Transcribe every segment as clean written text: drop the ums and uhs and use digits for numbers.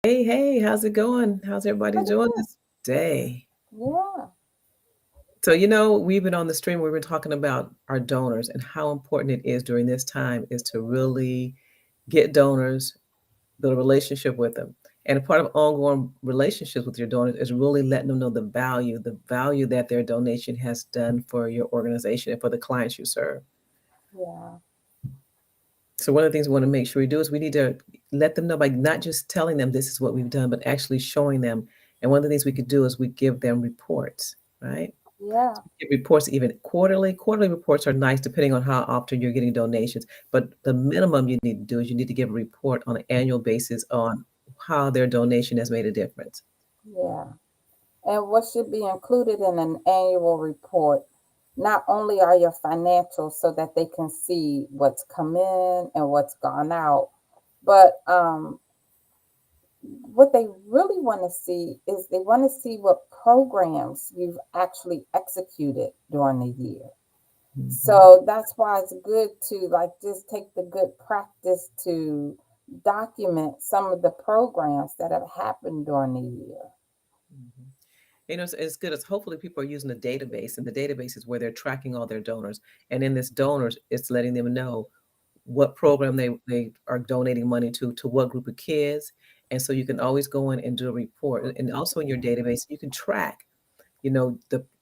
Hey, hey, how's it going? How's everybody Pretty doing good. this day? Yeah, So, we've been on the stream, we've been talking about our donors and how important it is during this time is to really get donors, build a relationship with them. And a part of ongoing relationships with your donors is really letting them know the value that their donation has done for your organization and for the clients you serve. yeah, So one of the things we want to make sure we do is we need to let them know by not just telling them this is what we've done, but actually showing them. And one of the things we could do is we give them reports, right? yeah, Give reports even quarterly. Quarterly reports are nice depending on how often you're getting donations. But the minimum you need to do is you need to give a report on an annual basis on how their donation has made a difference. yeah. And what should be included in an annual report? Not only are your financials so that they can see what's come in and what's gone out, but what they really want to see is they want to see what programs you've actually executed during the year. Hmm. So that's why it's good to like just take the good practice to document some of the programs that have happened during the year. Hmm. It's good as hopefully people are using a database, and the database is where they're tracking all their donors. And in this donors, it's letting them know what program they are donating money to what group of kids. And so you can always go in and do a report. And also in your database, you can track,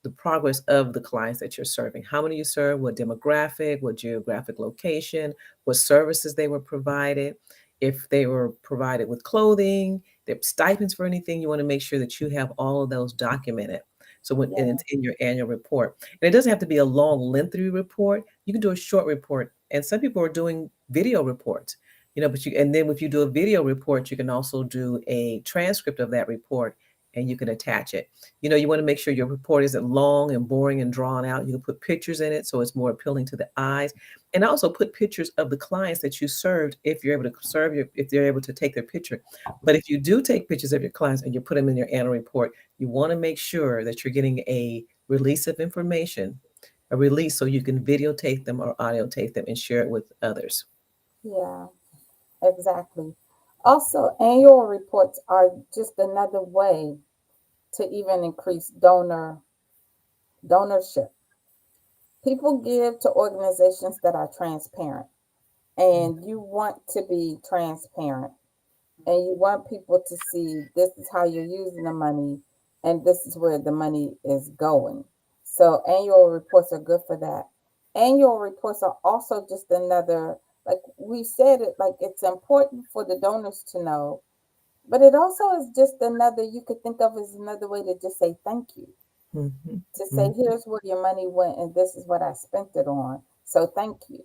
the progress of the clients that you're serving. How many you serve, what demographic, what geographic location, what services they were provided, if they were provided with clothing, their stipends for anything. You want to make sure that you have all of those documented. So and Yeah, it's in your annual report. And it doesn't have to be a long, lengthy report. You can do a short report. And some people are doing video reports, but and then if you do a video report, you can also do a transcript of that report and you can attach it. You want to make sure your report isn't long and boring and drawn out. You can put pictures in it so it's more appealing to the eyes, and also put pictures of the clients that you served if you're able to if they're able to take their picture. But if you do take pictures of your clients and you put them in your annual report, you want to make sure that you're getting a release of information, a release so you can videotape them or audio tape them and share it with others. yeah, exactly. Also, annual reports are just another way to even increase donorship. People give to organizations that are transparent, and you want to be transparent, and you want people to see this is how you're using the money, and this is where the money is going. So annual reports are good for that. Annual reports are also just another, like we said it, like it's important for the donors to know, but it also is just another, you could think of as another way to just say thank you, Mhm, to say mhm. here's where your money went and this is what I spent it on, so thank you.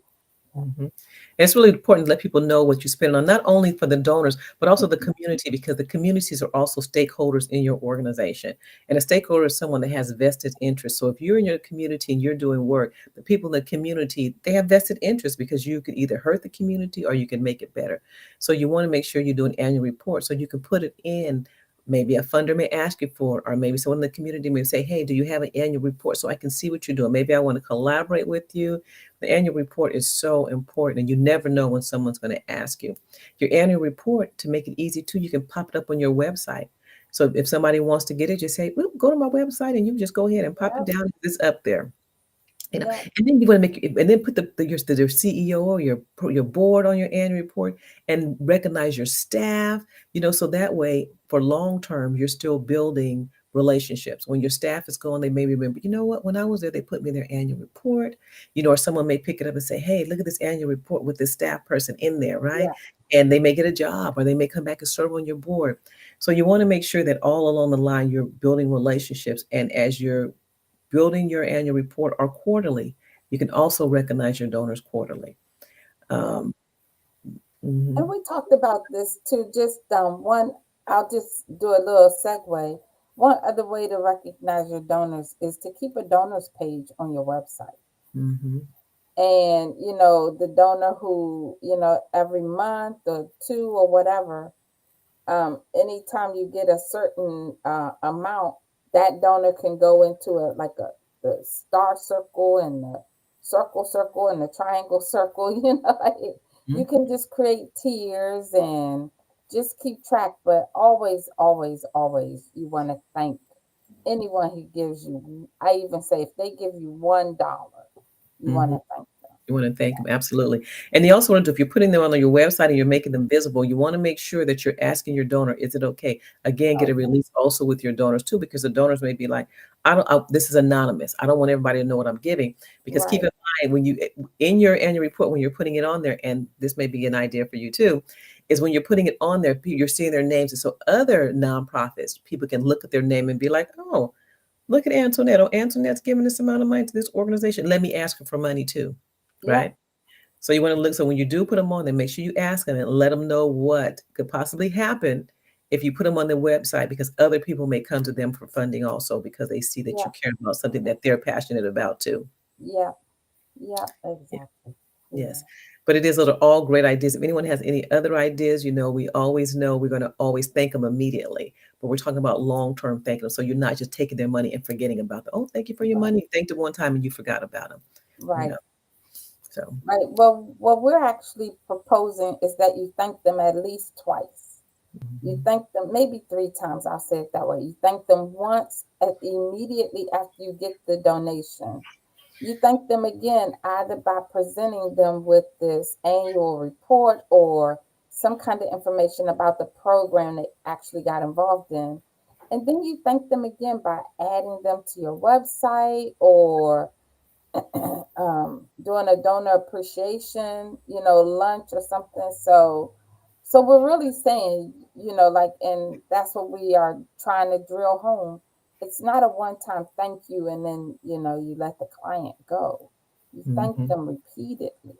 Mhm. It's really important to let people know what you spend on, not only for the donors, but also the community, because the communities are also stakeholders in your organization. And a stakeholder is someone that has vested interest. So if you're in your community and you're doing work, the people in the community, they have vested interest because you could either hurt the community or you can make it better. So you want to make sure you do an annual report so you can put it in. Maybe a funder may ask you for it, or maybe someone in the community may say, hey, do you have an annual report so I can see what you're doing? Maybe I want to collaborate with you. The annual report is so important, and you never know when someone's going to ask you. Your annual report, to make it easy too, you can pop it up on your website. So if somebody wants to get it, just say, well, go to my website and you just go ahead and pop it Yep, down. It's up there. yep, And then you want to and then put your CEO or your board on your annual report and recognize your staff, so that way for long term you're still building relationships. When your staff is gone, they may remember, you know what, when I was there, they put me in their annual report, or someone may pick it up and say, hey, look at this annual report with this staff person in there, right? yeah, And they may get a job or they may come back and serve on your board. So you want to make sure that all along the line you're building relationships, and as you're building your annual report or quarterly. You can also recognize your donors quarterly. yeah. Um, mhm, And we talked about this too. Just one, I'll just do a little segue. One other way to recognize your donors is to keep a donors page on your website. mhm, And, the donor who, every month or two or whatever, anytime you get a certain amount, that donor can go into like the star circle and the circle and the triangle circle. Like you mhm, can just create tiers and just keep track, but always, always, always, you want to thank anyone who gives you. I even say if they give you $1, you want Mhm. to thank them. You want to thank them, absolutely. And you also want to, if you're putting them on your website and you're making them visible, you want to make sure that you're asking your donor, is it okay? Again, get a Okay. release also with your donors too, because the donors may be like, this is anonymous. I don't want everybody to know what I'm giving. Because keep Right. in mind, when you, in your annual report, when you're putting it on there, and this may be an idea for you too, is when you're putting it on there, you're seeing their names. And so other nonprofits, people can look at their name and be like, oh, look at Antoinette. Oh, Antoinette's giving this amount of money to this organization. Let me ask her for money too. Yep. Right? So you want to look. So when you do put them on, then make sure you ask them and let them know what could possibly happen if you put them on their website, because other people may come to them for funding also because they see that you Yep. care about something that they're passionate about too. Yep. Yep. Yeah. Exactly. Yes. Yeah. But it is those are all great ideas. If anyone has any other ideas, we always know we're going to always thank them immediately. But we're talking about long-term thanking them. So you're not just taking their money and forgetting about them. Oh, thank you for your Right. money. You thanked them one time and you forgot about them. You know. Right. So. Right. Well, what we're actually proposing is that you thank them at least twice. You Mhm. thank them maybe 3 times. I'll say it that way. You thank them once immediately after you get the donation. You thank them again either by presenting them with this annual report or some kind of information about the program they actually got involved in. And then you thank them again by adding them to your website or doing a donor appreciation, lunch or something. So we're really saying, like, and that's what we are trying to drill home. It's not a one-time thank you and then, you let the client go. You thank Mhm. them repeatedly.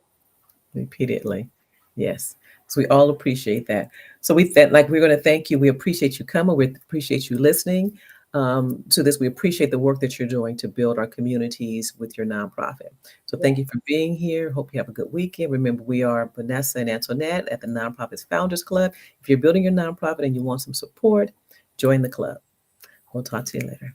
Repeatedly. Yes. So we all appreciate that. So we're going to thank you. We appreciate you coming. We appreciate you listening to this. We appreciate the work that you're doing to build our communities with your nonprofit. So Yeah. thank you for being here. Hope you have a good weekend. Remember, we are Vannessa and Antoinette at the Nonprofits Founders Club. If you're building your nonprofit and you want some support, join the club. We'll talk to you later.